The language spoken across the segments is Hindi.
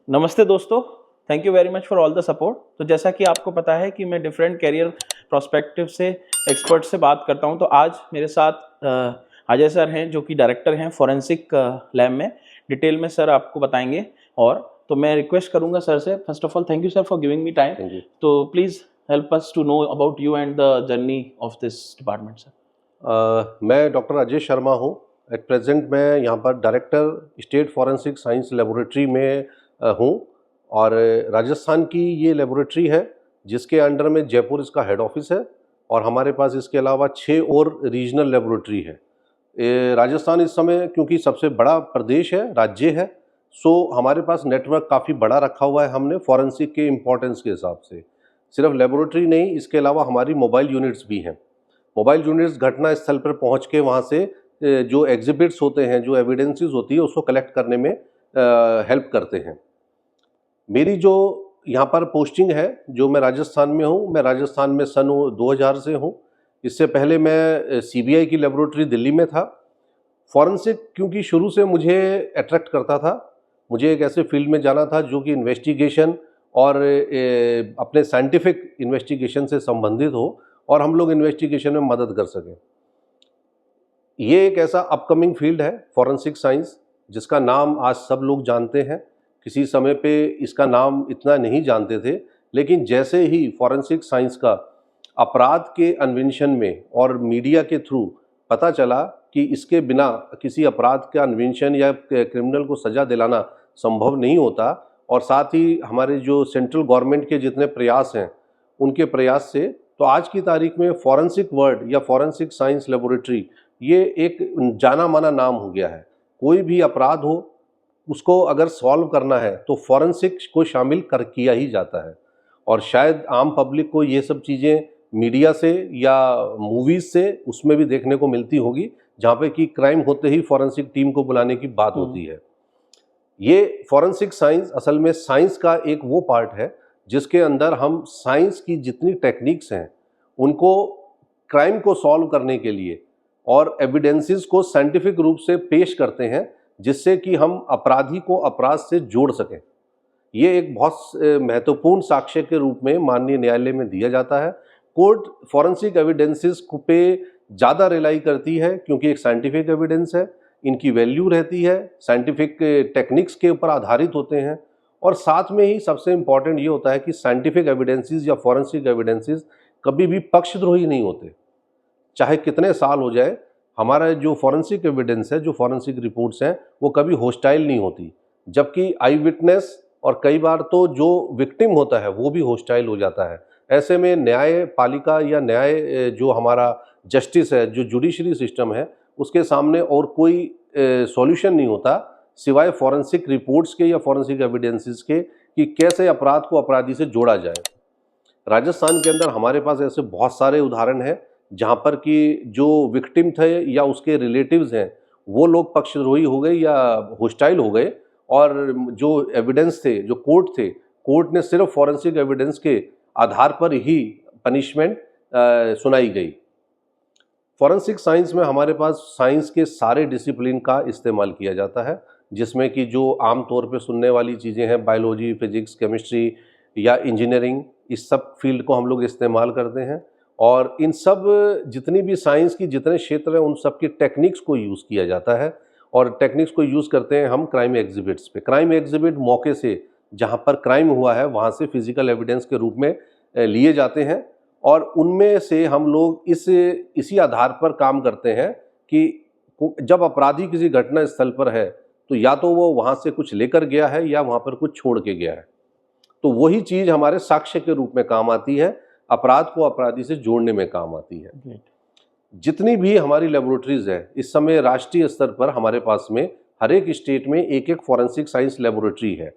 नमस्ते दोस्तों, thank you very much for all the support. तो जैसा कि आपको पता है कि मैं डिफरेंट कैरियर प्रोस्पेक्टिव से एक्सपर्ट से बात करता हूं, तो आज मेरे साथ अजय सर हैं जो कि डायरेक्टर हैं फॉरेंसिक लैब में। डिटेल में सर आपको बताएंगे। और तो मैं रिक्वेस्ट करूंगा सर से, first of all thank you sir for giving me time. तो please help us to know about you and the journey of this department sir. मैं डॉक्टर अजय शर्मा हूँ। एट प्रेजेंट मैं यहाँ पर director state forensic science laboratory में हूँ और राजस्थान की ये लेबोरेटरी है जिसके अंडर में जयपुर इसका हेड ऑफिस है और हमारे पास इसके अलावा 6 और रीजनल लेबोरेटरी है। राजस्थान इस समय क्योंकि सबसे बड़ा प्रदेश है, राज्य है, सो हमारे पास नेटवर्क काफ़ी बड़ा रखा हुआ है हमने फॉरेंसिक के इम्पोर्टेंस के हिसाब से। सिर्फ लेबोरेटरी नहीं, इसके अलावा हमारी मोबाइल यूनिट्स भी हैं। मोबाइल यूनिट्स घटना स्थल पर पहुंच के वहाँ से जो एग्जिबिट्स होते हैं, जो एविडेंसेस होती है, उसको कलेक्ट करने में हेल्प करते हैं। मेरी जो यहाँ पर पोस्टिंग है, जो मैं राजस्थान में हूँ, मैं राजस्थान में सन 2000 से हूँ। इससे पहले मैं सीबीआई की लेबोरेटरी दिल्ली में था। फॉरेंसिक क्योंकि शुरू से मुझे अट्रैक्ट करता था, मुझे एक ऐसे फील्ड में जाना था जो कि इन्वेस्टिगेशन और अपने साइंटिफिक इन्वेस्टिगेशन से संबंधित हो और हम लोग इन्वेस्टिगेशन में मदद कर सकें। ये एक ऐसा अपकमिंग फील्ड है फॉरेंसिक साइंस जिसका नाम आज सब लोग जानते हैं। किसी समय पे इसका नाम इतना नहीं जानते थे, लेकिन जैसे ही फॉरेंसिक साइंस का अपराध के अन्वेषण में और मीडिया के थ्रू पता चला कि इसके बिना किसी अपराध का अन्वेषण या क्रिमिनल को सज़ा दिलाना संभव नहीं होता, और साथ ही हमारे जो सेंट्रल गवर्नमेंट के जितने प्रयास हैं उनके प्रयास से, तो आज की तारीख में फॉरेंसिक वर्ड या फॉरेंसिक साइंस लेबोरेटरी ये एक जाना माना नाम हो गया है। कोई भी अपराध हो उसको अगर सॉल्व करना है तो फॉरेंसिक को शामिल कर किया ही जाता है। और शायद आम पब्लिक को ये सब चीज़ें मीडिया से या मूवीज़ से उसमें भी देखने को मिलती होगी, जहाँ पे कि क्राइम होते ही फॉरेंसिक टीम को बुलाने की बात होती है। ये फॉरेंसिक साइंस असल में साइंस का एक वो पार्ट है जिसके अंदर हम साइंस की जितनी टेक्निक्स हैं उनको क्राइम को सॉल्व करने के लिए और एविडेंसेस को साइंटिफिक रूप से पेश करते हैं, जिससे कि हम अपराधी को अपराध से जोड़ सकें। ये एक बहुत महत्वपूर्ण साक्ष्य के रूप में माननीय न्यायालय में दिया जाता है। कोर्ट फॉरेंसिक एविडेंसेस पे ज़्यादा रिलाई करती है क्योंकि एक साइंटिफिक एविडेंस है, इनकी वैल्यू रहती है, साइंटिफिक टेक्निक्स के ऊपर आधारित होते हैं, और साथ में ही सबसे इम्पॉर्टेंट ये होता है कि साइंटिफिक एविडेंसेस या फॉरेंसिक एविडेंसेस कभी भी पक्षद्रोही नहीं होते। चाहे कितने साल हो जाए, हमारा जो फॉरेंसिक एविडेंस है, जो फॉरेंसिक रिपोर्ट्स हैं, वो कभी होस्टाइल नहीं होती। जबकि आई विटनेस और कई बार तो जो विक्टिम होता है वो भी होस्टाइल हो जाता है। ऐसे में न्यायपालिका या न्याय जो हमारा जस्टिस है, जो जुडिशरी सिस्टम है, उसके सामने और कोई सॉल्यूशन नहीं होता सिवाय फॉरेंसिक रिपोर्ट्स के या फॉरेंसिक एविडेंसेस के कि कैसे अपराध को अपराधी से जोड़ा जाए। राजस्थान के अंदर हमारे पास ऐसे बहुत सारे उदाहरण हैं जहाँ पर कि जो विक्टिम थे या उसके रिलेटिव्स हैं वो लोग पक्षद्रोही हो गए या होस्टाइल हो गए, और जो एविडेंस थे, जो कोर्ट ने सिर्फ फॉरेंसिक एविडेंस के आधार पर ही पनिशमेंट सुनाई गई। फॉरेंसिक साइंस में हमारे पास साइंस के सारे डिसिप्लिन का इस्तेमाल किया जाता है, जिसमें कि जो आम तौर पे सुनने वाली चीज़ें हैं, बायोलॉजी, फिजिक्स, केमिस्ट्री या इंजीनियरिंग, इस सब फील्ड को हम लोग इस्तेमाल करते हैं। और इन सब जितनी भी साइंस की जितने क्षेत्र हैं उन सब की टेक्निक्स को यूज़ किया जाता है, और टेक्निक्स को यूज़ करते हैं हम क्राइम एग्जिबिट्स पे। क्राइम एग्जिबिट मौके से जहाँ पर क्राइम हुआ है वहाँ से फिजिकल एविडेंस के रूप में लिए जाते हैं, और उनमें से हम लोग इसी आधार पर काम करते हैं कि जब अपराधी किसी घटना स्थल पर है तो या तो वो वहाँ से कुछ लेकर गया है या वहाँ पर कुछ छोड़ के गया है, तो वही चीज़ हमारे साक्ष्य के रूप में काम आती है, अपराध को अपराधी से जोड़ने में काम आती है। जितनी भी हमारी लेबोरेटरीज है इस समय राष्ट्रीय स्तर पर हमारे पास में हर एक स्टेट में एक एक फॉरेंसिक साइंस लेबोरेटरी है,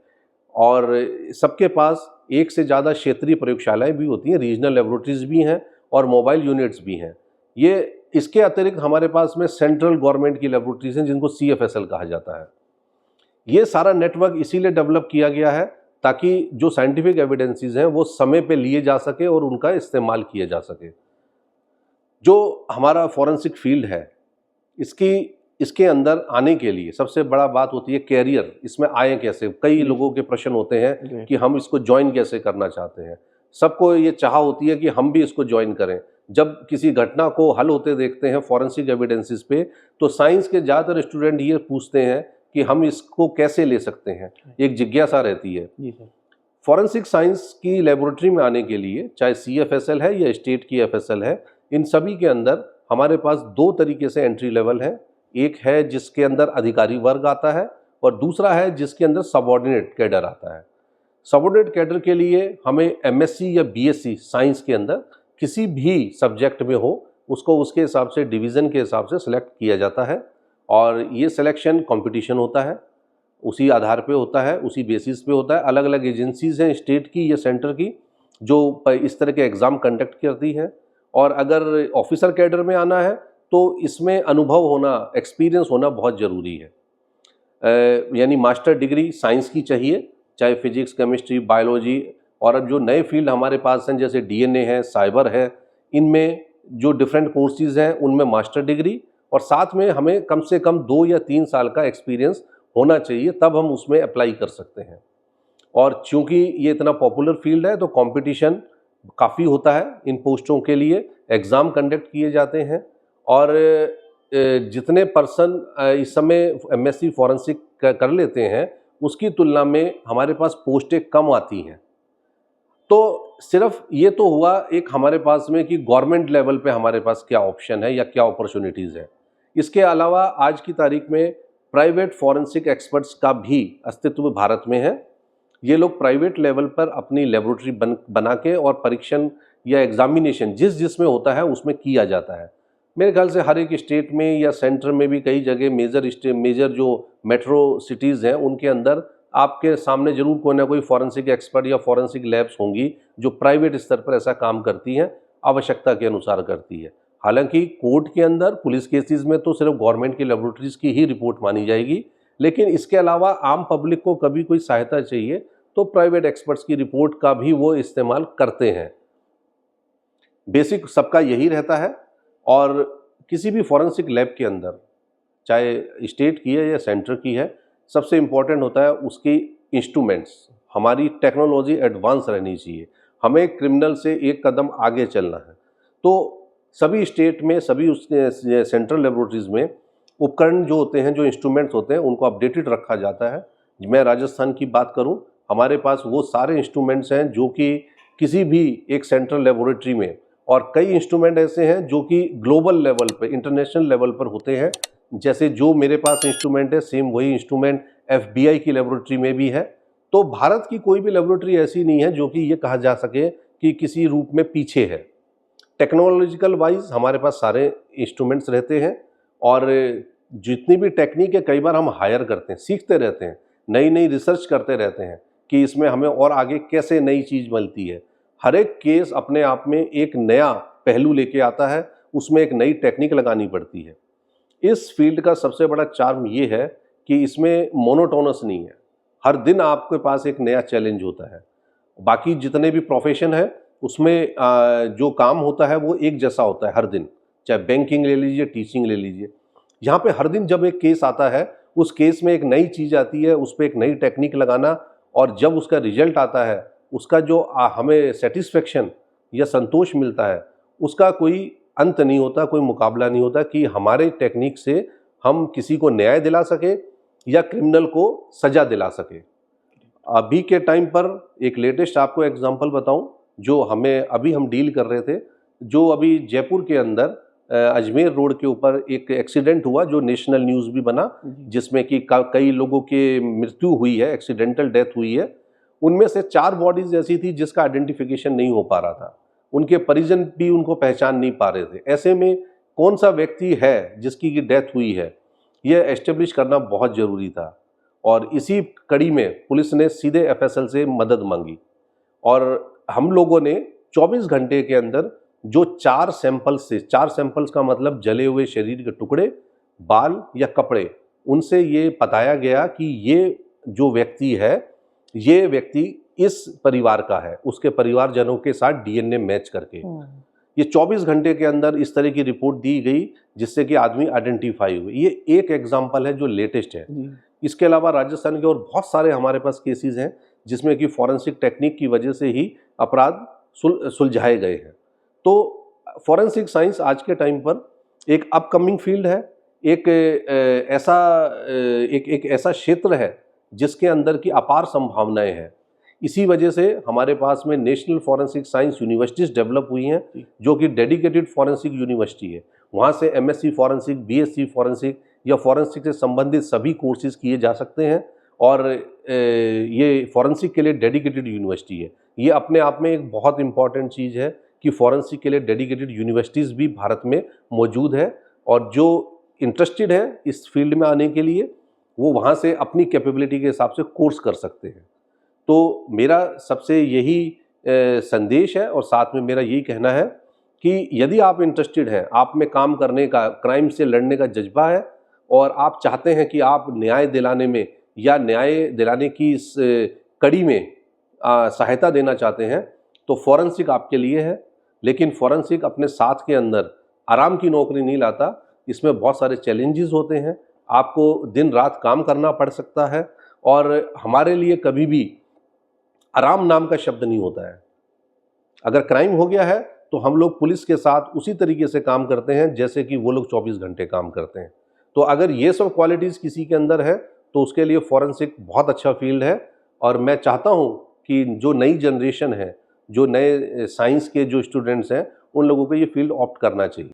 और सबके पास एक से ज़्यादा क्षेत्रीय प्रयोगशालाएं भी होती हैं, रीजनल लेबोरेटरीज भी हैं और मोबाइल यूनिट्स भी हैं। ये इसके अतिरिक्त हमारे पास में सेंट्रल गवर्नमेंट की लेबोरेटरीज हैं जिनको CFSL कहा जाता है। ये सारा नेटवर्क इसीलिए डेवलप किया गया है ताकि जो साइंटिफिक एविडेंसेस हैं वो समय पे लिए जा सके और उनका इस्तेमाल किया जा सके। जो हमारा फॉरेंसिक फील्ड है इसकी इसके अंदर आने के लिए सबसे बड़ा बात होती है कैरियर, इसमें आए कैसे। कई लोगों के प्रश्न होते हैं कि हम इसको ज्वाइन कैसे करना चाहते हैं। सबको ये चाह होती है कि हम भी इसको ज्वाइन करें। जब किसी घटना को हल होते देखते हैं फॉरेंसिक एविडेंसेस पे, तो साइंस के ज़्यादातर स्टूडेंट ये पूछते हैं कि हम इसको कैसे ले सकते हैं, एक जिज्ञासा रहती है। फॉरेंसिक साइंस की लेबोरेटरी में आने के लिए, चाहे CFSL है या स्टेट की FSL है, इन सभी के अंदर हमारे पास 2 तरीके से एंट्री लेवल है। एक है जिसके अंदर अधिकारी वर्ग आता है और दूसरा है जिसके अंदर सबऑर्डिनेट कैडर आता है। सबऑर्डिनेट कैडर के लिए हमें MSc या BSc साइंस के अंदर किसी भी सब्जेक्ट में हो, उसको उसके हिसाब से डिवीज़न के हिसाब से सिलेक्ट किया जाता है और ये सिलेक्शन कंपटीशन होता है, उसी आधार पे होता है, उसी बेसिस पे होता है। अलग अलग एजेंसीज़ हैं स्टेट की या सेंटर की जो इस तरह के एग्ज़ाम कंडक्ट करती हैं। और अगर ऑफिसर कैडर में आना है तो इसमें अनुभव होना, एक्सपीरियंस होना बहुत ज़रूरी है। यानी मास्टर डिग्री साइंस की चाहिए, चाहे फिजिक्स, केमिस्ट्री, बायोलॉजी। और अब जो नए फील्ड हमारे पास हैं जैसे DNA है, साइबर है, इनमें जो डिफरेंट कोर्सेज हैं उनमें मास्टर डिग्री और साथ में हमें कम से कम 2 या 3 साल का एक्सपीरियंस होना चाहिए, तब हम उसमें अप्लाई कर सकते हैं। और चूंकि ये इतना पॉपुलर फील्ड है तो कंपटीशन काफ़ी होता है इन पोस्टों के लिए, एग्ज़ाम कंडक्ट किए जाते हैं और जितने पर्सन इस समय MSc फॉरेंसिक कर लेते हैं उसकी तुलना में हमारे पास पोस्टें कम आती हैं। तो सिर्फ ये तो हुआ एक हमारे पास में कि गवर्नमेंट लेवल पे हमारे पास क्या ऑप्शन है या क्या अपॉर्चुनिटीज़ है। इसके अलावा आज की तारीख में प्राइवेट फॉरेंसिक एक्सपर्ट्स का भी अस्तित्व भारत में है। ये लोग प्राइवेट लेवल पर अपनी लेबोरेटरी बना के और परीक्षण या एग्जामिनेशन जिसमें होता है उसमें किया जाता है। मेरे ख्याल से हर एक स्टेट में या सेंटर में भी कई जगह मेजर जो मेट्रो सिटीज़ हैं उनके अंदर आपके सामने जरूर कोई ना कोई फॉरेंसिक एक्सपर्ट या फॉरेंसिक लैब्स होंगी जो प्राइवेट स्तर पर ऐसा काम करती हैं, आवश्यकता के अनुसार करती है। हालांकि कोर्ट के अंदर पुलिस केसेस में तो सिर्फ गवर्नमेंट की लेबोरेटरीज की ही रिपोर्ट मानी जाएगी, लेकिन इसके अलावा आम पब्लिक को कभी कोई सहायता चाहिए तो प्राइवेट एक्सपर्ट्स की रिपोर्ट का भी वो इस्तेमाल करते हैं। बेसिक सबका यही रहता है। और किसी भी फॉरेंसिक लैब के अंदर, चाहे स्टेट की है या सेंटर की है, सबसे इम्पॉर्टेंट होता है उसकी इंस्ट्रूमेंट्स। हमारी टेक्नोलॉजी एडवांस रहनी चाहिए, हमें क्रिमिनल से एक कदम आगे चलना है। तो सभी स्टेट में, सभी उसके सेंट्रल लेबोरेटरीज में उपकरण जो होते हैं, जो इंस्ट्रूमेंट्स होते हैं, उनको अपडेटेड रखा जाता है। मैं राजस्थान की बात करूं, हमारे पास वो सारे इंस्ट्रूमेंट्स हैं जो कि किसी भी एक सेंट्रल लेबोरेटरी में, और कई इंस्ट्रूमेंट ऐसे हैं जो कि ग्लोबल लेवल पे, इंटरनेशनल लेवल पर होते हैं। जैसे जो मेरे पास इंस्ट्रूमेंट है, सेम वही इंस्ट्रूमेंट FBI की लेबोरेटरी में भी है। तो भारत की कोई भी लेबोरेटरी ऐसी नहीं है जो कि ये कहा जा सके कि किसी रूप में पीछे है। टेक्नोलॉजिकल वाइज हमारे पास सारे इंस्ट्रूमेंट्स रहते हैं और जितनी भी टेक्निक है कई बार हम हायर करते हैं, सीखते रहते हैं, नई नई रिसर्च करते रहते हैं कि इसमें हमें और आगे कैसे नई चीज़ मिलती है। हर एक केस अपने आप में एक नया पहलू लेके आता है, उसमें एक नई टेक्निक लगानी पड़ती है। इस फील्ड का सबसे बड़ा चार्म ये है कि इसमें मोनोटोनस नहीं है, हर दिन आपके पास एक नया चैलेंज होता है। बाकी जितने भी प्रोफेशन है उसमें जो काम होता है वो एक जैसा होता है हर दिन, चाहे बैंकिंग ले लीजिए, टीचिंग ले लीजिए। यहाँ पे हर दिन जब एक केस आता है, उस केस में एक नई चीज़ आती है, उस पर एक नई टेक्निक लगाना, और जब उसका रिजल्ट आता है, उसका जो हमें सेटिस्फेक्शन या संतोष मिलता है, उसका कोई अंत नहीं होता, कोई मुकाबला नहीं होता कि हमारे टेक्निक से हम किसी को न्याय दिला सके या क्रिमिनल को सजा दिला सके। अभी के टाइम पर एक लेटेस्ट आपको एग्जांपल बताऊं, जो अभी हम डील कर रहे थे, जो अभी जयपुर के अंदर अजमेर रोड के ऊपर एक एक्सीडेंट हुआ जो नेशनल न्यूज़ भी बना, जिसमें कि कई लोगों की मृत्यु हुई है, एक्सीडेंटल डेथ हुई है। उनमें से 4 बॉडीज ऐसी थी जिसका आइडेंटिफिकेशन नहीं हो पा रहा था, उनके परिजन भी उनको पहचान नहीं पा रहे थे। ऐसे में कौन सा व्यक्ति है जिसकी डेथ हुई है, यह एस्टेब्लिश करना बहुत ज़रूरी था। और इसी कड़ी में पुलिस ने सीधे FSL से मदद मांगी और हम लोगों ने 24 घंटे के अंदर जो 4 सैंपल्स का मतलब जले हुए शरीर के टुकड़े, बाल या कपड़े, उनसे ये बताया गया कि ये जो व्यक्ति है, ये व्यक्ति इस परिवार का है, उसके परिवारजनों के साथ DNA मैच करके। ये 24 घंटे के अंदर इस तरह की रिपोर्ट दी गई जिससे कि आदमी आइडेंटिफाई हुए। ये एक एग्जाम्पल है जो लेटेस्ट है। इसके अलावा राजस्थान के और बहुत सारे हमारे पास केसेस हैं जिसमें कि फॉरेंसिक टेक्निक की वजह से ही अपराध सुलझाए गए हैं। तो फॉरेंसिक साइंस आज के टाइम पर एक अपकमिंग फील्ड है, एक ऐसा क्षेत्र है जिसके अंदर की अपार संभावनाएं हैं। इसी वजह से हमारे पास में national forensic science universities develop हुई हैं जो कि डेडिकेटेड फॉरेंसिक यूनिवर्सिटी है। वहाँ से एमएससी फॉरेंसिक, बीएससी फॉरेंसिक या फॉरेंसिक से संबंधित सभी कोर्सेज किए जा सकते हैं और ये फॉरेंसिक के लिए डेडिकेटेड यूनिवर्सिटी है। ये अपने आप में एक बहुत इंपॉर्टेंट चीज़ है कि फॉरेंसिक के लिए डेडिकेटेड यूनिवर्सिटीज़ भी भारत में मौजूद है और जो इंटरेस्टेड है इस फील्ड में आने के लिए वो वहाँ से अपनी कैपेबिलिटी के हिसाब से कोर्स कर सकते हैं। तो मेरा सबसे यही संदेश है और साथ में मेरा यही कहना है कि यदि आप इंटरेस्टेड हैं, आप में काम करने का, क्राइम से लड़ने का जज्बा है और आप चाहते हैं कि आप न्याय दिलाने में या न्याय दिलाने की इस कड़ी में सहायता देना चाहते हैं तो फॉरेंसिक आपके लिए है। लेकिन फॉरेंसिक अपने साथ के अंदर आराम की नौकरी नहीं लाता, इसमें बहुत सारे चैलेंजेस होते हैं, आपको दिन रात काम करना पड़ सकता है और हमारे लिए कभी भी आराम नाम का शब्द नहीं होता है। अगर क्राइम हो गया है तो हम लोग पुलिस के साथ उसी तरीके से काम करते हैं जैसे कि वो लोग 24 घंटे काम करते हैं। तो अगर ये सब क्वालिटीज़ किसी के अंदर है तो उसके लिए फॉरेंसिक बहुत अच्छा फील्ड है और मैं चाहता हूँ कि जो नई जनरेशन है, जो नए साइंस के जो स्टूडेंट्स हैं, उन लोगों को ये फील्ड ऑप्ट करना चाहिए।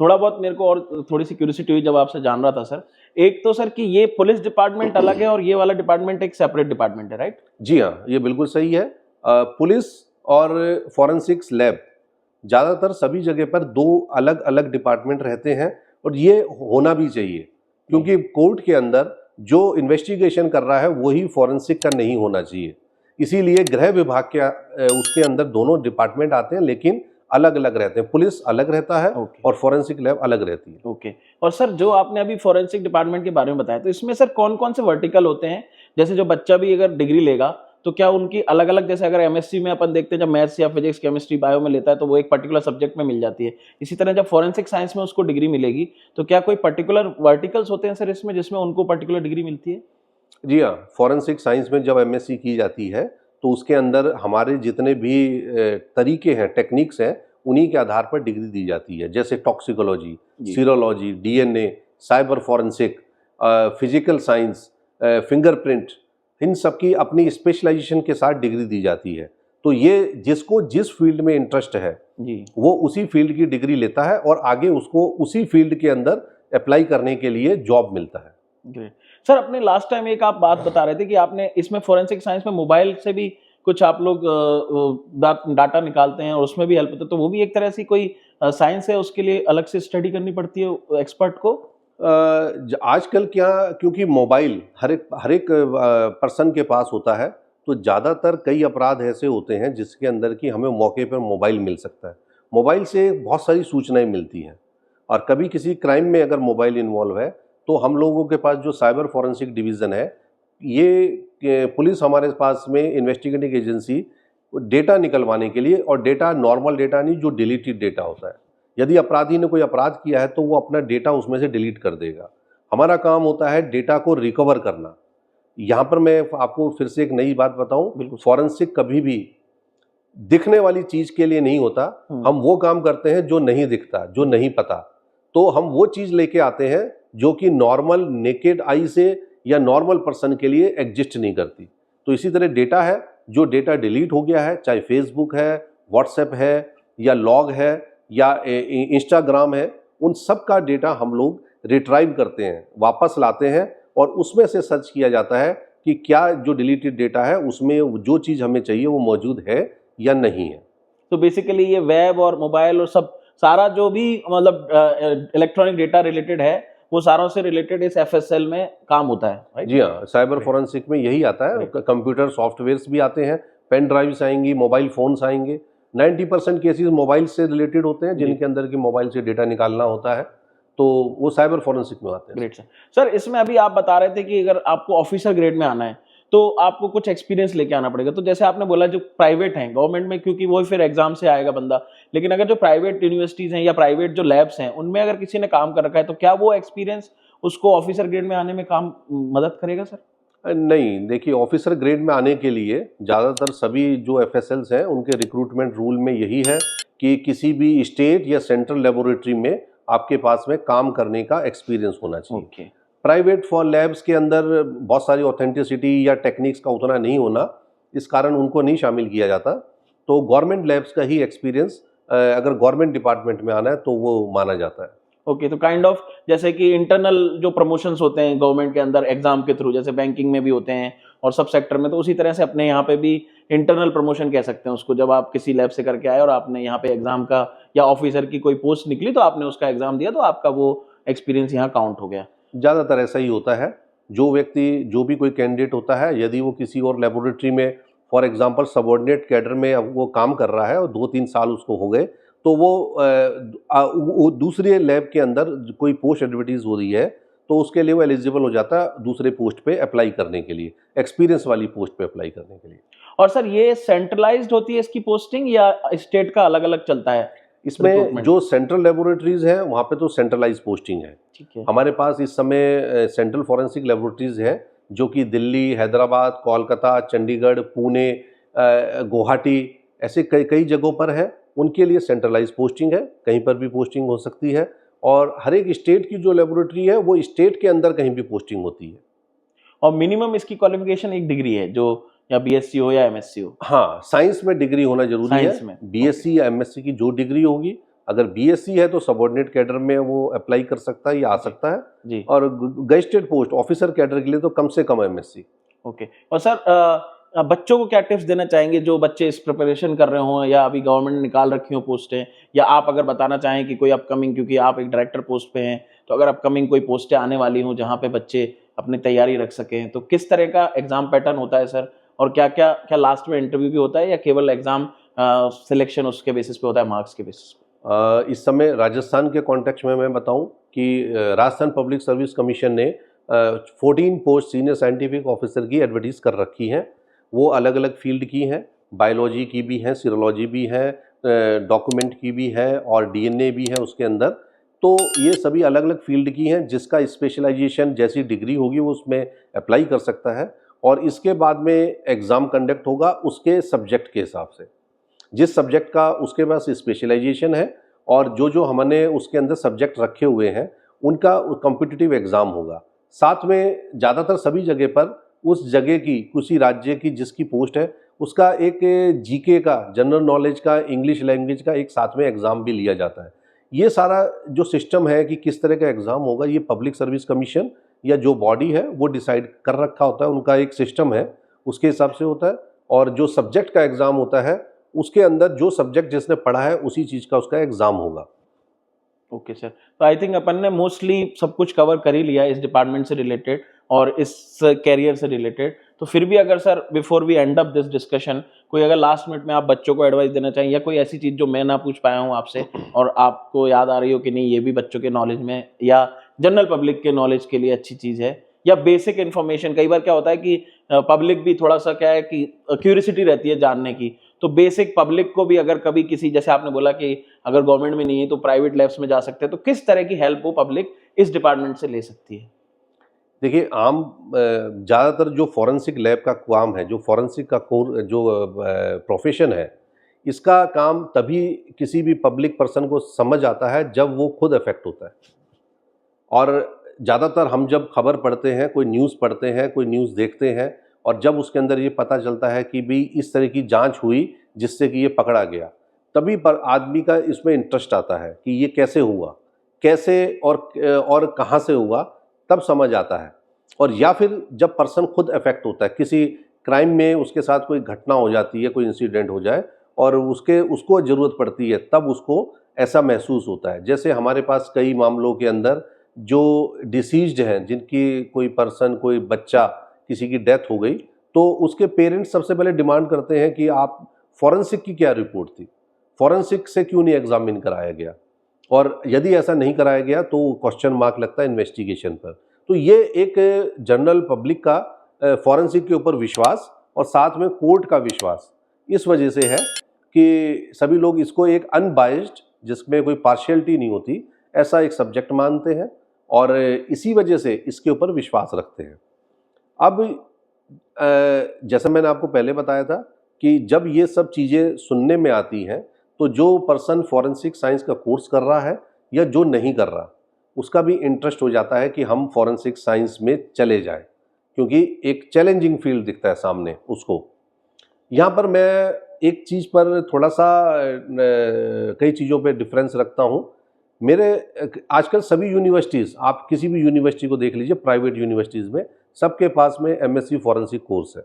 थोड़ा बहुत मेरे को और थोड़ी सी क्यूरियोसिटी हुई जब आपसे जान रहा था सर। एक तो सर कि ये पुलिस डिपार्टमेंट अलग है और ये वाला डिपार्टमेंट एक सेपरेट डिपार्टमेंट है, राइट? जी हाँ, ये बिल्कुल सही है। पुलिस और फॉरेंसिक्स लैब ज़्यादातर सभी जगह पर दो अलग अलग डिपार्टमेंट रहते हैं और ये होना भी चाहिए क्योंकि कोर्ट के अंदर जो इन्वेस्टिगेशन कर रहा है वही फॉरेंसिक का नहीं होना चाहिए। इसीलिए गृह विभाग के उसके अंदर दोनों डिपार्टमेंट आते हैं लेकिन अलग अलग रहते हैं। पुलिस अलग रहता है और फॉरेंसिक लैब अलग रहती है। ओके। और सर जो आपने अभी फॉरेंसिक डिपार्टमेंट के बारे में बताया, तो इसमें सर कौन कौन से वर्टिकल होते हैं? जैसे जो बच्चा भी अगर डिग्री लेगा तो क्या उनकी अलग अलग, जैसे अगर एमएससी में अपन देखते हैं जब मैथ्स या फिजिक्स, केमिस्ट्री, बायो में लेता है तो वो एक पर्टिकुलर सब्जेक्ट में मिल जाती है। इसी तरह जब फॉरेंसिक साइंस में उसको डिग्री मिलेगी तो क्या कोई पर्टिकुलर वर्टिकल्स होते हैं सर इसमें जिसमें उनको पर्टिकुलर डिग्री मिलती है? जी हाँ, फॉरेंसिक साइंस में जब एमएससी की जाती है तो उसके अंदर हमारे जितने भी तरीके हैं, टेक्निक्स हैं, उन्हीं के आधार पर डिग्री दी जाती है। जैसे toxicology, serology, DNA, cyber forensic, physical science, fingerprint, इन सब की अपनी स्पेशलाइजेशन के साथ डिग्री दी जाती है। तो ये जिसको जिस फील्ड में इंटरेस्ट है जी, वो उसी फील्ड की डिग्री लेता है और आगे उसको उसी फील्ड के अंदर अप्लाई करने के लिए जॉब मिलता है। ग्रेट सर, अपने लास्ट टाइम एक आप बात बता रहे थे कि आपने इसमें फॉरेंसिक साइंस में मोबाइल से भी कुछ आप लोग डाटा निकालते हैं और उसमें भी हेल्प होता है, तो वो भी एक तरह से कोई साइंस है, उसके लिए अलग से स्टडी करनी पड़ती है एक्सपर्ट को? आजकल क्या, क्योंकि मोबाइल हर एक पर्सन के पास होता है तो ज़्यादातर कई अपराध ऐसे होते हैं जिसके अंदर कि हमें मौके पर मोबाइल मिल सकता है। मोबाइल से बहुत सारी सूचनाएं मिलती हैं और कभी किसी क्राइम में अगर मोबाइल इन्वॉल्व है तो हम लोगों के पास जो साइबर फॉरेंसिक डिवीज़न है, ये पुलिस हमारे पास में इन्वेस्टिगेटिंग एजेंसी डेटा निकलवाने के लिए, और डेटा नॉर्मल डेटा नहीं, जो डिलीटेड डेटा होता है, यदि अपराधी ने कोई अपराध किया है तो वो अपना डेटा उसमें से डिलीट कर देगा। हमारा काम होता है डेटा को रिकवर करना। यहाँ पर मैं आपको फिर से एक नई बात बताऊं, फॉरेंसिक कभी भी दिखने वाली चीज़ के लिए नहीं होता। हम वो काम करते हैं जो नहीं दिखता, जो नहीं पता, तो हम वो चीज़ लेके आते हैं जो कि नॉर्मल नेकेड आई से या नॉर्मल पर्सन के लिए एग्जिस्ट नहीं करती। तो इसी तरह डेटा है, जो डेटा डिलीट हो गया है, चाहे फेसबुक है, व्हाट्सएप है, या लॉग है, या इंस्टाग्राम है, उन सब का डेटा हम लोग रिट्राइव करते हैं, वापस लाते हैं और उसमें से सर्च किया जाता है कि क्या जो डिलीटेड डेटा है उसमें जो चीज़ हमें चाहिए वो मौजूद है या नहीं है। तो बेसिकली ये वेब और मोबाइल और सब सारा जो भी मतलब इलेक्ट्रॉनिक डेटा रिलेटेड है वो सारों से रिलेटेड इस एफएसएल में काम होता है, राइट? जी हाँ, साइबर फॉरेंसिक में यही आता है। कंप्यूटर सॉफ्टवेयर्स भी आते हैं, पेन ड्राइव्स आएंगी, मोबाइल फोन्स आएंगे। 90% केसेस मोबाइल से रिलेटेड होते हैं जिनके अंदर की मोबाइल से डेटा निकालना होता है, तो वो साइबर फॉरेंसिक में आते हैं। Great sir. सर इसमें अभी आप बता रहे थे कि अगर आपको ऑफिसर ग्रेड में आना है तो आपको कुछ एक्सपीरियंस लेके आना पड़ेगा। तो जैसे आपने बोला जो प्राइवेट हैं, गवर्नमेंट में क्योंकि वो फिर एग्जाम से आएगा बंदा, लेकिन अगर जो प्राइवेट यूनिवर्सिटीज हैं या प्राइवेट जो लैब्स हैं, उनमें अगर किसी ने काम कर रखा है तो क्या वो एक्सपीरियंस उसको ऑफिसर ग्रेड में आने में काम मदद करेगा सर? नहीं, देखिए ऑफिसर ग्रेड में आने के लिए ज़्यादातर सभी जो एफएसएल्स हैं उनके रिक्रूटमेंट रूल में यही है कि किसी भी स्टेट या सेंट्रल लेबोरेटरी में आपके पास में काम करने का एक्सपीरियंस होना चाहिए। ओके। प्राइवेट फॉर लैब्स के अंदर बहुत सारी ऑथेंटिसिटी या टेक्निक्स का उतना नहीं होना, इस कारण उनको नहीं शामिल किया जाता। तो गवर्नमेंट लैब्स का ही एक्सपीरियंस अगर गवर्नमेंट डिपार्टमेंट में आना है तो वो माना जाता है। ओके, तो काइंड ऑफ जैसे कि इंटरनल जो प्रमोशंस होते हैं गवर्नमेंट के अंदर एग्जाम के थ्रू, जैसे बैंकिंग में भी होते हैं और सब सेक्टर में, तो उसी तरह से अपने यहाँ पे भी इंटरनल प्रमोशन कह सकते हैं उसको। जब आप किसी लैब से करके आए और आपने यहाँ पे एग्जाम का या ऑफिसर की कोई पोस्ट निकली तो आपने उसका एग्जाम दिया, तो आपका वो एक्सपीरियंस यहाँ काउंट हो गया। ज़्यादातर ऐसा ही होता है। जो व्यक्ति, जो भी कोई कैंडिडेट होता है, यदि वो किसी और लेबोरेटरी में फॉर एग्जांपल सबऑर्डिनेट कैडर में वो काम कर रहा है और 2-3 साल उसको हो गए, तो वो दूसरे लैब के अंदर कोई पोस्ट एडवर्टीज हो रही है तो उसके लिए वो एलिजिबल हो जाता है दूसरे पोस्ट पे अप्लाई करने के लिए, एक्सपीरियंस वाली पोस्ट पे अप्लाई करने के लिए। और सर ये सेंट्रलाइज्ड होती है इसकी पोस्टिंग या स्टेट का अलग अलग चलता है? इसमें जो सेंट्रल लेबोरेटरीज हैं वहाँ पे तो सेंट्रलाइज पोस्टिंग है। ठीक है। हमारे पास इस समय सेंट्रल फॉरेंसिक लेबोरेटरीज हैं जो कि दिल्ली, हैदराबाद, कोलकाता, चंडीगढ़, पुणे, गुवाहाटी, ऐसे कई कई जगहों पर है। उनके लिए सेंट्रलाइज पोस्टिंग है, कहीं पर भी पोस्टिंग हो सकती है। और हर एक स्टेट की जो लेबोरेटरी है वो स्टेट के अंदर कहीं भी पोस्टिंग होती है। और मिनिमम इसकी क्वालिफिकेशन एक डिग्री है, जो या बीएससी हो या एमएससी हो? हाँ, साइंस में डिग्री होना जरूरी साइंस है। में बीएससी या एमएससी की जो डिग्री होगी, अगर बीएससी है तो सबऑर्डिनेट कैडर में वो अप्लाई कर सकता है या आ सकता है जी। और गेस्टेड पोस्ट ऑफिसर कैडर के लिए तो कम से कम एमएससी। ओके। और सर बच्चों को क्या टिप्स देना चाहेंगे जो बच्चे इस प्रिपरेशन कर रहे हों या अभी गवर्नमेंट ने निकाल रखी हो पोस्टें, या आप अगर बताना चाहें कि कोई अपकमिंग, क्योंकि आप एक डायरेक्टर पोस्ट पे हैं, तो अगर अपकमिंग कोई पोस्टें आने वाली हों जहाँ पे बच्चे अपनी तैयारी रख सकें, तो किस तरह का एग्जाम पैटर्न होता है सर? और क्या लास्ट में इंटरव्यू भी होता है या केवल एग्जाम सिलेक्शन उसके बेसिस पे होता है, मार्क्स के बेसिस पे? इस समय राजस्थान के कॉन्टेक्स्ट में मैं बताऊं कि राजस्थान पब्लिक सर्विस कमीशन ने 14 पोस्ट सीनियर साइंटिफिक ऑफिसर की एडवर्टीज कर रखी हैं। वो अलग अलग फील्ड की हैं, बायोलॉजी की भी हैं, सीरोलॉजी भी है, डॉक्यूमेंट की भी है और डीएनए भी है उसके अंदर। तो ये सभी अलग अलग फील्ड की हैं, जिसका स्पेशलाइजेशन जैसी डिग्री होगी वो उसमें अप्लाई कर सकता है। और इसके बाद में एग्ज़ाम कंडक्ट होगा उसके सब्जेक्ट के हिसाब से, जिस सब्जेक्ट का उसके पास स्पेशलाइजेशन है और जो जो हमने उसके अंदर सब्जेक्ट रखे हुए हैं उनका कॉम्पिटिटिव एग्ज़ाम होगा। साथ में ज़्यादातर सभी जगह पर उस जगह की, किसी राज्य की जिसकी पोस्ट है उसका एक जीके का, जनरल नॉलेज का, इंग्लिश लैंग्वेज का एक साथ में एग्ज़ाम भी लिया जाता है। ये सारा जो सिस्टम है कि किस तरह का एग्ज़ाम होगा, ये पब्लिक सर्विस कमीशन या जो बॉडी है वो डिसाइड कर रखा होता है। उनका एक सिस्टम है, उसके हिसाब से होता है। और जो सब्जेक्ट का एग्ज़ाम होता है उसके अंदर जो सब्जेक्ट जिसने पढ़ा है उसी चीज़ का उसका एग्ज़ाम होगा। ओके सर, तो आई थिंक अपन ने मोस्टली सब कुछ कवर कर ही लिया इस डिपार्टमेंट से रिलेटेड और इस कैरियर से रिलेटेड। तो फिर भी अगर sir before we end up this discussion, कोई अगर लास्ट मिनट में आप बच्चों को एडवाइस देना चाहिए या कोई ऐसी चीज़ जो मैं ना पूछ पाया हूँ आपसे और आपको याद आ रही हो कि नहीं ये भी बच्चों के नॉलेज में या जनरल पब्लिक के नॉलेज के लिए अच्छी चीज़ है, या बेसिक इन्फॉर्मेशन, कई बार क्या होता है कि पब्लिक भी थोड़ा सा क्या है कि क्यूरियोसिटी रहती है जानने की, तो बेसिक पब्लिक को भी अगर कभी किसी, जैसे आपने बोला कि अगर गवर्नमेंट में नहीं है तो प्राइवेट लैब्स में जा सकते हैं, तो किस तरह की हेल्प वो पब्लिक इस डिपार्टमेंट से ले सकती है? देखिए, आम ज़्यादातर जो फॉरेंसिक लैब का काम है, जो फॉरेंसिक का कोर जो प्रोफेशन है, इसका काम तभी किसी भी पब्लिक पर्सन को समझ आता है जब वो खुद अफेक्ट होता है। और ज़्यादातर हम जब खबर पढ़ते हैं, कोई न्यूज़ पढ़ते हैं, कोई न्यूज़ देखते हैं और जब उसके अंदर ये पता चलता है कि भाई इस तरह की जांच हुई जिससे कि ये पकड़ा गया, तभी पर आदमी का इसमें इंटरेस्ट आता है कि ये कैसे हुआ, कैसे और कहाँ से हुआ, तब समझ आता है। और या फिर जब पर्सन खुद अफेक्ट होता है, किसी क्राइम में उसके साथ कोई घटना हो जाती है, कोई इंसिडेंट हो जाए और उसको ज़रूरत पड़ती है, तब उसको ऐसा महसूस होता है। जैसे हमारे पास कई मामलों के अंदर जो डिसीज्ड हैं, जिनकी कोई पर्सन, कोई बच्चा, किसी की डेथ हो गई, तो उसके पेरेंट्स सबसे पहले डिमांड करते हैं कि आप फॉरेंसिक की क्या रिपोर्ट थी, फॉरेंसिक से क्यों नहीं एग्जामिन कराया गया, और यदि ऐसा नहीं कराया गया तो क्वेश्चन मार्क लगता है इन्वेस्टिगेशन पर। तो ये एक जनरल पब्लिक का फॉरेंसिक के ऊपर विश्वास और साथ में कोर्ट का विश्वास इस वजह से है कि सभी लोग इसको एक अनबाइस्ड, जिसमें कोई पार्शियलिटी नहीं होती, ऐसा एक सब्जेक्ट मानते हैं और इसी वजह से इसके ऊपर विश्वास रखते हैं। अब जैसा मैंने आपको पहले बताया था कि जब ये सब चीज़ें सुनने में आती हैं तो जो पर्सन फॉरेंसिक साइंस का कोर्स कर रहा है या जो नहीं कर रहा, उसका भी इंटरेस्ट हो जाता है कि हम फॉरेंसिक साइंस में चले जाएं, क्योंकि एक चैलेंजिंग फील्ड दिखता है सामने उसको। यहाँ पर मैं एक चीज़ पर थोड़ा सा कई चीज़ों पे डिफरेंस रखता हूँ। मेरे आजकल सभी यूनिवर्सिटीज़, आप किसी भी यूनिवर्सिटी को देख लीजिए, प्राइवेट यूनिवर्सिटीज़ में सबके पास में एमएससी फॉरेंसिक कोर्स है।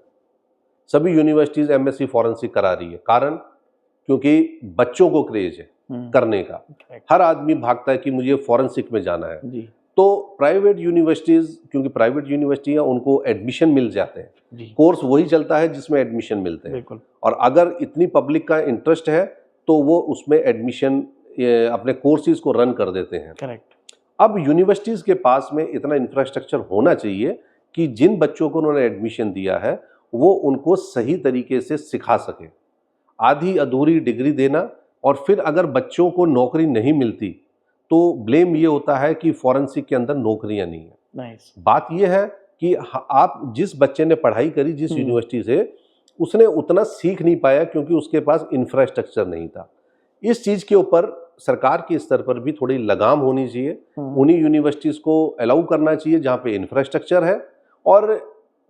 सभी यूनिवर्सिटीज़ एमएससी फॉरेंसिक करा रही है। कारण क्योंकि बच्चों को क्रेज है करने का, हर आदमी भागता है कि मुझे फॉरेंसिक में जाना है जी। तो प्राइवेट यूनिवर्सिटीज़, क्योंकि प्राइवेट यूनिवर्सिटी है, उनको एडमिशन मिल जाते हैं, कोर्स वही चलता है जिसमें एडमिशन मिलते हैं, और अगर इतनी पब्लिक का इंटरेस्ट है तो वो उसमें एडमिशन अपने कोर्सेज को रन कर देते हैं। करेक्ट। अब यूनिवर्सिटीज़ के पास में इतना इंफ्रास्ट्रक्चर होना चाहिए कि जिन बच्चों को उन्होंने एडमिशन दिया है वो उनको सही तरीके से सिखा सके। आधी अधूरी डिग्री देना और फिर अगर बच्चों को नौकरी नहीं मिलती तो ब्लेम ये होता है कि फॉरेंसिक के अंदर नौकरियां नहीं है। Nice. बात ये है कि आप जिस बच्चे ने पढ़ाई करी जिस यूनिवर्सिटी से, उसने उतना सीख नहीं पाया क्योंकि उसके पास इंफ्रास्ट्रक्चर नहीं था। इस चीज़ के ऊपर सरकार के स्तर पर भी थोड़ी लगाम होनी चाहिए। उन्हीं यूनिवर्सिटीज़ को अलाउ करना चाहिए जहाँ पे इंफ्रास्ट्रक्चर है, और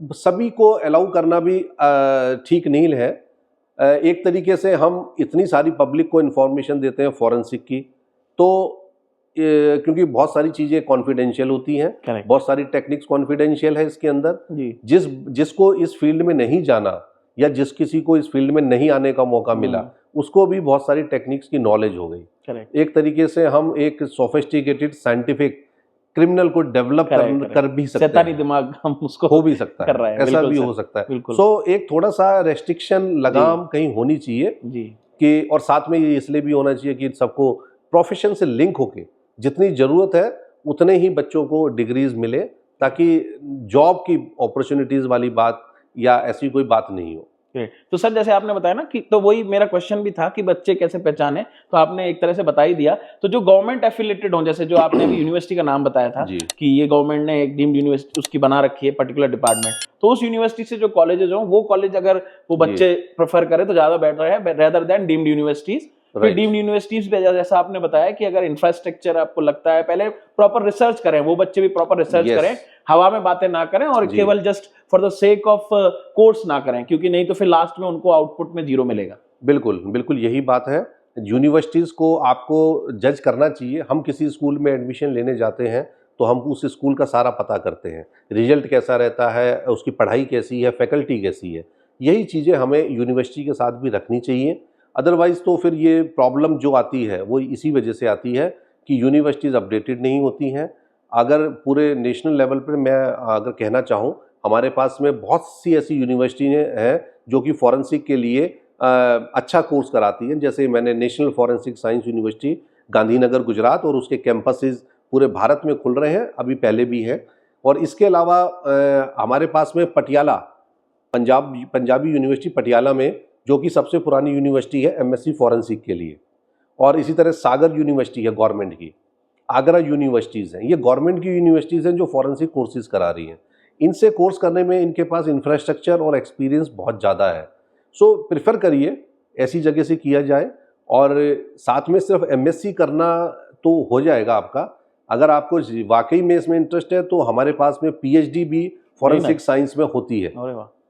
सभी को अलाउ करना भी ठीक नहीं है। एक तरीके से हम इतनी सारी पब्लिक को इन्फॉर्मेशन देते हैं फॉरेंसिक की, तो क्योंकि बहुत सारी चीज़ें कॉन्फिडेंशियल होती हैं, बहुत सारी टेक्निक्स कॉन्फिडेंशियल है इसके अंदर। जिसको इस फील्ड में नहीं जाना या जिस किसी को इस फील्ड में नहीं आने का मौका मिला, उसको भी बहुत सारी टेक्निक्स की नॉलेज हो गई। एक तरीके से हम एक सोफिस्टिकेटेड साइंटिफिक क्रिमिनल को डेवलप कर भी सकते हैं। शैतानी दिमाग हम उसको हो भी सकता है, कर रहा है, ऐसा भी हो सकता है। सो एक थोड़ा सा रेस्ट्रिक्शन, लगाम कहीं होनी चाहिए कि, और साथ में ये इसलिए भी होना चाहिए कि सबको प्रोफेशन से लिंक होके जितनी ज़रूरत है उतने ही बच्चों को डिग्रीज मिले, ताकि जॉब की अपॉर्चुनिटीज़ वाली बात या ऐसी कोई बात नहीं हो। तो सर जैसे आपने बताया ना कि, तो वही मेरा क्वेश्चन भी था कि बच्चे कैसे पहचाने, तो आपने एक तरह से बता ही दिया। तो जो गवर्नमेंट एफिलेटेड हो, जैसे जो आपने अभी यूनिवर्सिटी का नाम बताया था कि ये गवर्नमेंट ने एक डीम्ड यूनिवर्सिटी उसकी बना रखी है पर्टिकुलर डिपार्टमेंट, तो उस यूनिवर्सिटी से जो कॉलेजेस हो, वो कॉलेज अगर वो बच्चे प्रेफर करें तो ज्यादा बेटर है रेदर देन डीम्ड यूनिवर्सिटीज। फिर डीम्ड यूनिवर्सिटीज पे जैसा आपने बताया कि अगर इंफ्रास्ट्रक्चर आपको लगता है, पहले प्रॉपर रिसर्च करें, वो बच्चे भी प्रॉपर रिसर्च करें, हवा में बातें ना करें और केवल just for the sake of course ना करें, क्योंकि नहीं तो फिर लास्ट में उनको आउटपुट में 0 मिलेगा। बिल्कुल बिल्कुल यही बात है। यूनिवर्सिटीज़ को आपको जज करना चाहिए। हम किसी स्कूल में एडमिशन लेने जाते हैं तो हम उस स्कूल का सारा पता करते हैं, रिजल्ट कैसा रहता है, उसकी पढ़ाई कैसी है, फैकल्टी कैसी है। यही चीज़ें हमें यूनिवर्सिटी के साथ भी रखनी चाहिए। अदरवाइज़ तो फिर ये प्रॉब्लम जो आती है वो इसी वजह से आती है कि यूनिवर्सिटीज़ अपडेटेड नहीं होती हैं। अगर पूरे नेशनल लेवल पर मैं अगर कहना चाहूँ, हमारे पास में बहुत सी ऐसी यूनिवर्सिटी हैं जो कि फॉरेंसिक के लिए अच्छा कोर्स कराती हैं। जैसे मैंने national forensic science university Gandhinagar Gujarat, और उसके कैंपसेस पूरे भारत में खुल रहे हैं, अभी पहले भी हैं। और इसके अलावा हमारे पास में पटियाला, पंजाबी यूनिवर्सिटी पटियाला में, जो कि सबसे पुरानी यूनिवर्सिटी है एमएससी फॉरेंसिक के लिए। और इसी तरह सागर यूनिवर्सिटी है गवर्नमेंट की, आगरा यूनिवर्सिटीज़ हैं, ये गवर्नमेंट की यूनिवर्सिटीज़ हैं जो फॉरेंसिक कोर्सेज करा रही हैं। इनसे कोर्स करने में इनके पास इंफ्रास्ट्रक्चर और एक्सपीरियंस बहुत ज़्यादा है। सो प्रेफर करिए ऐसी जगह से किया जाए, और साथ में सिर्फ एमएससी करना तो हो जाएगा आपका। अगर आपको वाकई में इसमें इंटरेस्ट है तो हमारे पास में पीएचडी भी फॉरेंसिक साइंस में होती है,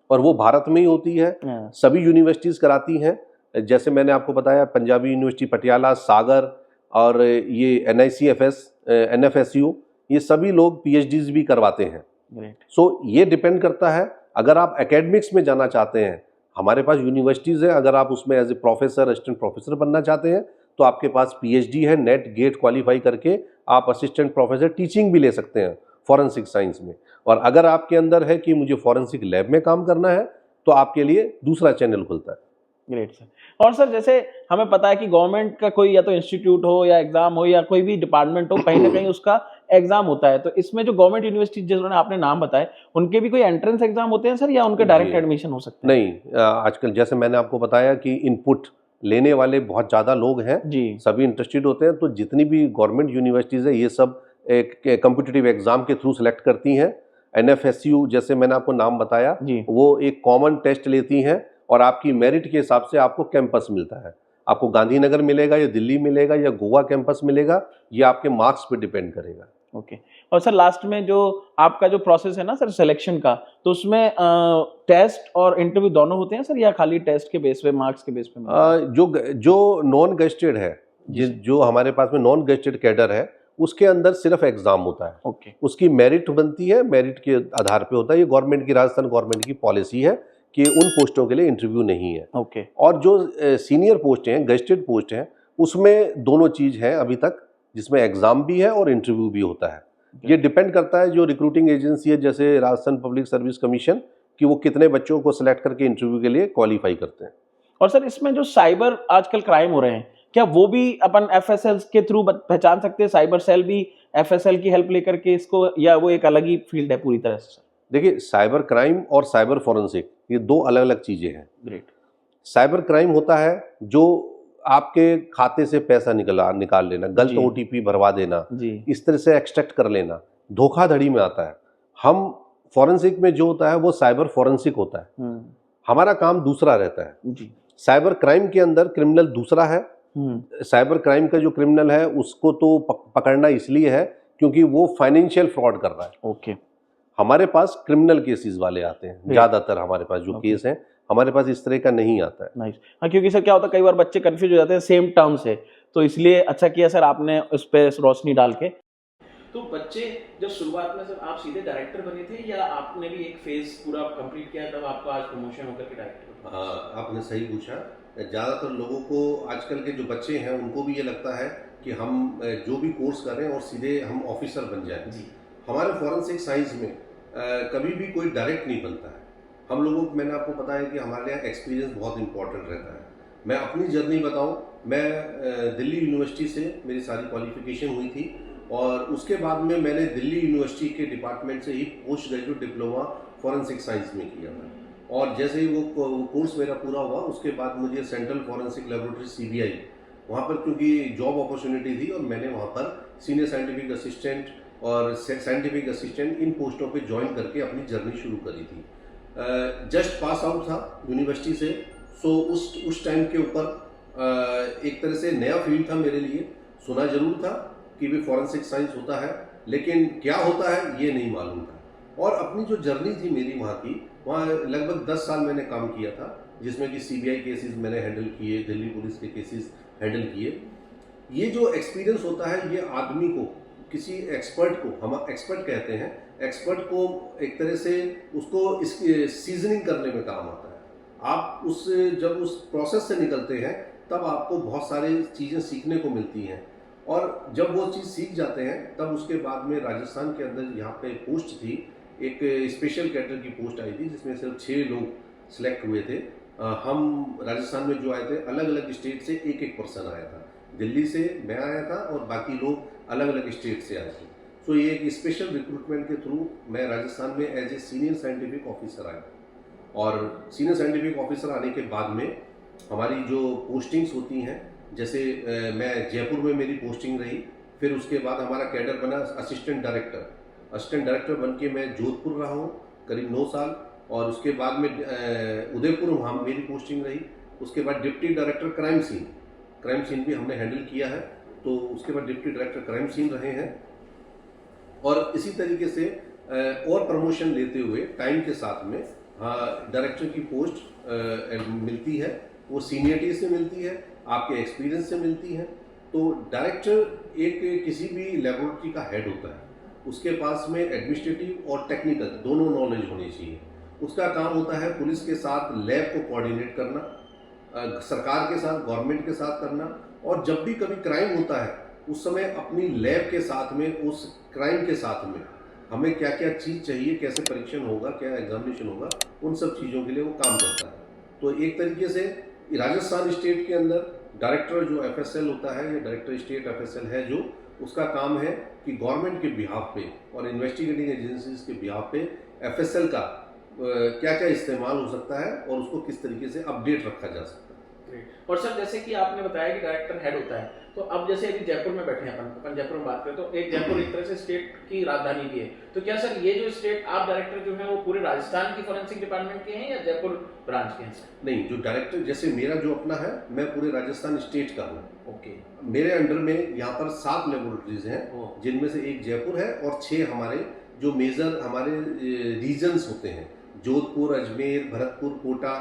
और वो भारत में ही होती है। सभी यूनिवर्सिटीज़ कराती हैं। जैसे मैंने आपको बताया, पंजाबी यूनिवर्सिटी पटियाला, सागर, और ये NICFS, NFSU, ये सभी लोग पीएचडीज भी करवाते हैं। सो ये डिपेंड करता है। अगर आप एकेडमिक्स में जाना चाहते हैं, हमारे पास यूनिवर्सिटीज़ हैं। अगर आप उसमें as a professor, assistant professor बनना चाहते हैं तो आपके पास पीएचडी है, नेट गेट क्वालिफाई करके आप असिस्टेंट प्रोफेसर टीचिंग भी ले सकते हैं फॉरेंसिक साइंस में। और अगर आपके अंदर है कि मुझे फॉरेंसिक लैब में काम करना है तो आपके लिए दूसरा चैनल खुलता है। Great sir. और सर जैसे हमें पता है कि गवर्नमेंट का कोई या तो इंस्टीट्यूट हो या एग्जाम हो या कोई भी डिपार्टमेंट हो, कहीं ना कहीं उसका एग्जाम होता है, तो इसमें जो गवर्नमेंट यूनिवर्सिटी जिन्होंने आपने नाम बताए, उनके भी कोई एंट्रेंस एग्जाम होते हैं सर, या उनके डायरेक्ट जी। एडमिशन हो सकते हैं? नहीं, आजकल जैसे मैंने आपको बताया कि इनपुट लेने वाले बहुत ज़्यादा लोग हैं, जी। सभी इंटरेस्टेड होते हैं, तो जितनी भी गवर्नमेंट यूनिवर्सिटीज़ है ये सब एक कॉम्पिटिटिव एग्जाम के थ्रू सेलेक्ट करती हैं। एनएफएसयू जैसे मैंने आपको नाम बताया, जी। वो एक कॉमन टेस्ट लेती हैं और आपकी मेरिट के हिसाब से आपको कैंपस मिलता है। आपको गांधीनगर मिलेगा या दिल्ली मिलेगा या गोवा कैंपस मिलेगा, ये आपके मार्क्स पे डिपेंड करेगा। ओके। और सर लास्ट में जो आपका जो प्रोसेस है ना सर सिलेक्शन का, तो उसमें टेस्ट और इंटरव्यू दोनों होते हैं सर, या खाली टेस्ट के बेस पे, मार्क्स के बेस पे मिलता है? जो नॉन गेस्टेड है, जी सर। जो हमारे पास में नॉन गेस्टेड कैडर है, उसके अंदर सिर्फ एग्जाम होता है। ओके। उसकी मेरिट बनती है, मेरिट के आधार पे होता है। ये गवर्नमेंट की, राजस्थान गवर्नमेंट की पॉलिसी है कि उन पोस्टों के लिए इंटरव्यू नहीं है। ओके। और जो सीनियर पोस्ट हैं, गेस्टेड पोस्ट हैं, उसमें दोनों चीज़ है अभी तक, जिसमें एग्जाम भी है और इंटरव्यू भी होता है। ये डिपेंड करता है जो रिक्रूटिंग एजेंसी है, जैसे राजस्थान पब्लिक सर्विस कमीशन, कि वो कितने बच्चों को सिलेक्ट करके इंटरव्यू के लिए क्वालिफाई करते हैं। और सर इसमें जो साइबर आजकल क्राइम हो रहे हैं, क्या वो भी अपन एफएसएल के थ्रू पहचान सकते हैं? साइबर सेल भी एफएसएल की हेल्प लेकर के इसको, या वो एक अलग ही फील्ड है पूरी तरह से सर? देखिए, साइबर क्राइम और साइबर फॉरेंसिक ये दो अलग अलग चीज़ें हैं। ग्रेट। साइबर क्राइम होता है जो आपके खाते से पैसा निकाल लेना, गलत जी। ओटीपी भरवा देना, जी। इस तरह से एक्सट्रैक्ट कर लेना, धोखाधड़ी में आता है। हम फॉरेंसिक में जो होता है वो साइबर फॉरेंसिक होता है। हमारा काम दूसरा रहता है। जी। साइबर क्राइम के अंदर क्रिमिनल दूसरा है। साइबर क्राइम का जो क्रिमिनल है उसको तो पकड़ना इसलिए है क्योंकि वो फाइनेंशियल फ्रॉड कर रहा है। ओके। हमारे पास क्रिमिनल केसेस वाले आते हैं, Great. ज़्यादातर हमारे पास जो Okay. केस हैं, हमारे पास इस तरह का नहीं आता है। नाइस। हाँ, क्योंकि सर क्या होता है, कई बार बच्चे कंफ्यूज हो जाते हैं सेम टर्म से, तो इसलिए अच्छा किया सर आपने उस पे रोशनी डाल के। तो बच्चे जब शुरुआत में सर आप सीधे डायरेक्टर बने थे, या आपने भी एक फेज पूरा कंप्लीट किया तब आपका आज प्रमोशन होकर के डायरेक्टर? आपने सही पूछा। ज़्यादातर लोगों को, आजकल के जो बच्चे हैं उनको भी ये लगता है कि हम जो भी कोर्स कर रहे हैं और सीधे हम ऑफिसर बन जाएं। जी। हमारे फॉरेंसिक साइंस में कभी भी कोई डायरेक्ट नहीं बनता है। हम लोगों को, मैंने आपको बताया कि हमारे यहाँ एक्सपीरियंस बहुत इंपॉर्टेंट रहता है। मैं अपनी जर्नी बताऊं, मैं दिल्ली यूनिवर्सिटी से मेरी सारी क्वालिफिकेशन हुई थी, और उसके बाद में मैंने दिल्ली यूनिवर्सिटी के डिपार्टमेंट से ही post graduate diploma forensic science में किया था। और जैसे ही वो कोर्स मेरा पूरा हुआ, उसके बाद मुझे सेंट्रल फॉरेंसिक लेबोरेटरी CBI, वहाँ पर क्योंकि जॉब अपॉर्चुनिटी थी, और मैंने वहाँ पर सीनियर साइंटिफिक असिस्टेंट और साइंटिफिक असिस्टेंट इन पोस्टों पे ज्वाइन करके अपनी जर्नी शुरू करी थी। जस्ट पास आउट था यूनिवर्सिटी से, सो उस टाइम के ऊपर एक तरह से नया फील्ड था मेरे लिए। सुना जरूर था कि भी फॉरेंसिक साइंस होता है, लेकिन क्या होता है ये नहीं मालूम था। और अपनी जो जर्नी थी मेरी वहाँ की, वहाँ लगभग 10 साल मैंने काम किया था, जिसमें कि CBI केसेस मैंने हैंडल किए, दिल्ली पुलिस के केसेस हैंडल किए। ये जो एक्सपीरियंस होता है, ये आदमी को, किसी एक्सपर्ट को, हम एक्सपर्ट कहते हैं, एक्सपर्ट को एक तरह से उसको इसकी सीजनिंग करने में काम आता है। आप जब उस प्रोसेस से निकलते हैं तब आपको बहुत सारी चीज़ें सीखने को मिलती हैं, और जब वो चीज़ सीख जाते हैं तब उसके बाद में राजस्थान के अंदर यहाँ पे पोस्ट थी, एक स्पेशल कैडर की पोस्ट आई थी, जिसमें सिर्फ 6 लोग सिलेक्ट हुए थे। हम राजस्थान में जो आए थे, अलग अलग स्टेट से एक पर्सन आया था। दिल्ली से मैं आया था और बाकी लोग अलग अलग स्टेट से आए थे। सो ये एक स्पेशल रिक्रूटमेंट के थ्रू मैं राजस्थान में as a senior scientific officer आया, और सीनियर साइंटिफिक ऑफिसर आने के बाद में हमारी जो पोस्टिंग्स होती हैं, जैसे मैं जयपुर में मेरी पोस्टिंग रही, फिर उसके बाद हमारा कैडर बना असिस्टेंट डायरेक्टर बन के मैं जोधपुर रहा हूँ करीब 9 साल, और उसके बाद में उदयपुर वहाँ मेरी पोस्टिंग रही। उसके बाद डिप्टी डायरेक्टर क्राइम सीन भी हमने हैंडल किया है, तो उसके बाद डिप्टी डायरेक्टर क्राइम सीन रहे हैं। और इसी तरीके से और प्रमोशन लेते हुए टाइम के साथ में डायरेक्टर की पोस्ट मिलती है, वो सीनियरिटी से मिलती है, आपके एक्सपीरियंस से मिलती है। तो डायरेक्टर एक किसी भी लेबोरेटरी का हेड होता है, उसके पास में एडमिनिस्ट्रेटिव और टेक्निकल दोनों नॉलेज होनी चाहिए। उसका काम होता है पुलिस के साथ लैब को कोऑर्डिनेट करना, सरकार के साथ, गवर्नमेंट के साथ करना, और जब भी कभी क्राइम होता है उस समय अपनी लैब के साथ में, उस क्राइम के साथ में हमें क्या क्या चीज़ चाहिए, कैसे परीक्षण होगा, क्या एग्जामिनेशन होगा, उन सब चीज़ों के लिए वो काम करता है। तो एक तरीके से राजस्थान स्टेट के अंदर डायरेक्टर जो FSL होता है, या डायरेक्टर स्टेट FSL है, जो उसका काम है कि गवर्नमेंट के बिहाफ पे और इन्वेस्टिगेटिंग एजेंसीज के बिहाफ पे FSL का क्या क्या इस्तेमाल हो सकता है और उसको किस तरीके से अपडेट रखा जा सकता है। और सर जैसे कि आपने बताया कि डायरेक्टर हेड होता है, तो अब जैसे अभी जयपुर में बैठे हैं अपन जयपुर में बात करें तो एक जयपुर एक तरह से स्टेट की राजधानी भी है, तो क्या सर ये जो स्टेट आप डायरेक्टर जो है वो पूरे राजस्थान की फॉरेंसिक डिपार्टमेंट के हैं या जयपुर ब्रांच के हैं सर? नहीं, जो डायरेक्टर जैसे मेरा जो अपना है, मैं पूरे राजस्थान स्टेट का हूँ। ओके। मेरे अंडर में यहाँ पर 7 लेबोरेटरीज हैं, जिनमें से एक जयपुर है और 6 हमारे जो मेजर हमारे रीजन्स होते हैं, जोधपुर, अजमेर, भरतपुर, कोटा,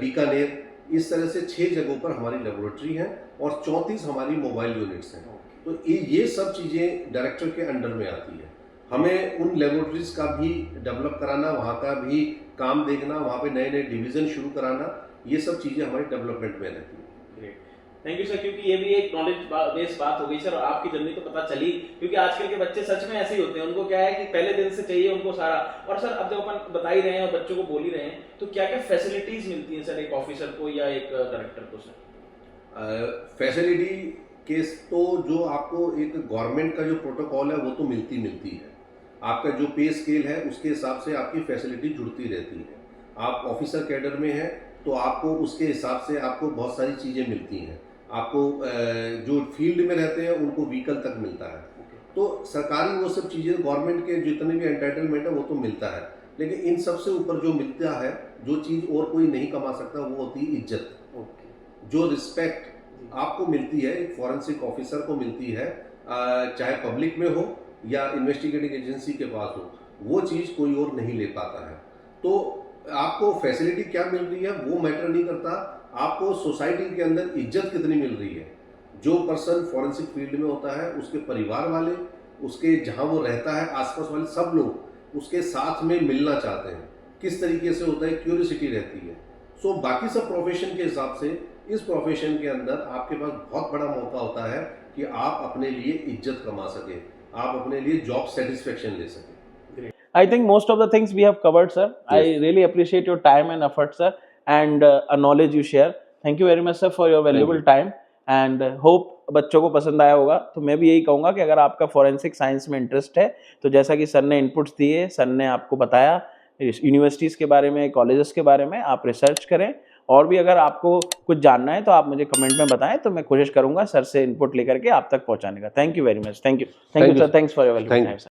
बीकानेर, इस तरह से 6 जगहों पर हमारी लेबोरेटरी है और 34 हमारी मोबाइल यूनिट्स हैं। तो ये सब चीज़ें डायरेक्टर के अंडर में आती है। हमें उन लेबोरेटरीज का भी डेवलप कराना, वहाँ का भी काम देखना, वहाँ पे नए नए डिवीज़न शुरू कराना, ये सब चीज़ें हमारी डेवलपमेंट में रहती हैं। ग्रेट, थैंक यू सर, क्योंकि ये भी एक नॉलेज बेस्ड बात हो गई सर, और आपकी जर्नी तो पता चली, क्योंकि आजकल के बच्चे सच में ऐसे ही होते हैं, उनको क्या है कि पहले दिन से चाहिए उनको सारा। और सर अब जब अपन बता ही रहे हैं और बच्चों को बोल ही रहे हैं, तो क्या क्या फैसिलिटीज मिलती हैं सर एक ऑफिसर को या एक डायरेक्टर को सर? फैसिलिटी केस तो जो आपको एक गवर्नमेंट का जो प्रोटोकॉल है वो तो मिलती है। आपका जो पे स्केल है उसके हिसाब से आपकी फैसिलिटी जुड़ती रहती है। आप ऑफिसर कैडर में हैं तो आपको उसके हिसाब से आपको बहुत सारी चीज़ें मिलती हैं। आपको जो फील्ड में रहते हैं उनको व्हीकल तक मिलता है। तो सरकारी वो सब चीज़ें, गवर्नमेंट के जितने भी एंटाइटलमेंट है वो तो मिलता है, लेकिन इन सबसे ऊपर जो मिलता है, जो चीज़ और कोई नहीं कमा सकता, वो होती है इज्जत। जो रिस्पेक्ट आपको मिलती है, एक फॉरेंसिक ऑफिसर को मिलती है, चाहे पब्लिक में हो या इन्वेस्टिगेटिंग एजेंसी के पास हो, वो चीज़ कोई और नहीं ले पाता है। तो आपको फैसिलिटी क्या मिल रही है वो मैटर नहीं करता, आपको सोसाइटी के अंदर इज्जत कितनी मिल रही है। जो पर्सन फॉरेंसिक फील्ड में होता है, उसके परिवार वाले, उसके जहाँ वो रहता है आसपास वाले सब लोग उसके साथ में मिलना चाहते हैं। किस तरीके से होता है, क्यूरियोसिटी रहती है। सो बाकी सब प्रोफेशन के हिसाब से इस प्रोफेशन के अंदर आपके पास बहुत बड़ा मौका होता है कि आप अपने लिए इज्जत कमा सके, आप अपने लिए जॉब सेटिस्फेक्शन ले सके। I think most of the things we have covered, sir. Yes. I really appreciate your time and effort, sir, and a knowledge you share. Thank you very much, sir, for your valuable time. And hope बच्चों को पसंद आया होगा। तो मैं भी यही कहूँगा कि अगर आपका फोरेंसिक साइंस में इंटरेस्ट है, तो जैसा कि सर ने इनपुट्स दिए, सर ने आपको बताया यूनिवर्सिटीज़ के बारे में, कॉलेजेस के बारे में, आप रिसर्च करें। और भी अगर आपको कुछ जानना है तो आप मुझे कमेंट में बताएं, तो मैं कोशिश करूंगा सर से इनपुट लेकर के आप तक पहुंचाने का। Thank you very much. Thank you sir. Thanks for your welcome time.